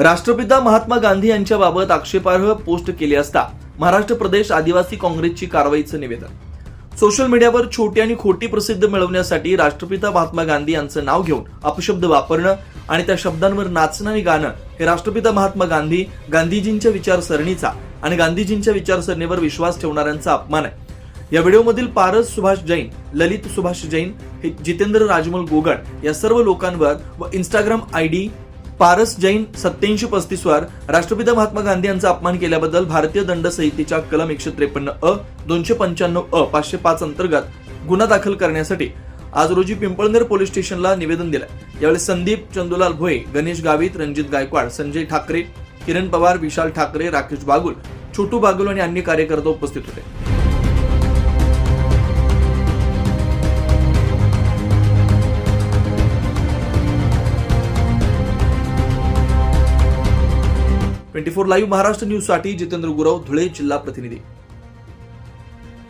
राष्ट्रपिता महात्मा गांधी यांच्याबाबत आक्षेपार्ह पोस्ट केली असता महाराष्ट्र प्रदेश आदिवासी काँग्रेसची कारवाईचं निवेदन. सोशल मीडियावर छोटी आणि खोटी प्रसिद्धी मिळवण्यासाठी राष्ट्रपिता महात्मा गांधी यांचं नाव घेऊन अपशब्द वापरणं आणि त्या शब्दांवर नाचणं आणि गाणं हे राष्ट्रपिता महात्मा गांधी, गांधीजींच्या विचारसरणीचा आणि गांधीजींच्या विचारसरणीवर विश्वास ठेवणाऱ्यांचा अपमान आहे. या व्हिडिओमधील पारस सुभाष जैन, ललित सुभाष जैन, जितेंद्र राजमल गोगट या सर्व लोकांवर व इंस्टाग्राम आयडी पारस जैन 8735 वर राष्ट्रपिता महात्मा गांधी यांचा अपमान केल्याबद्दल भारतीय दंड संहितेच्या कलम 153 अ 295 अ 505 अंतर्गत गुन्हा दाखल करण्यासाठी आज रोजी पिंपळनेर पोलीस स्टेशनला निवेदन दिलं. यावेळी संदीप चंदुलाल भोये, गणेश गावित, रणजित गायकवाड, संजय ठाकरे, किरण पवार, विशाल ठाकरे, राकेश बागुल, छोटू बागुल आणि अन्य कार्यकर्ते उपस्थित होते. Twenty four live Maharashtra news साठी जितेंद्र गुरव, धुळे जिल्हा प्रतिनिधी.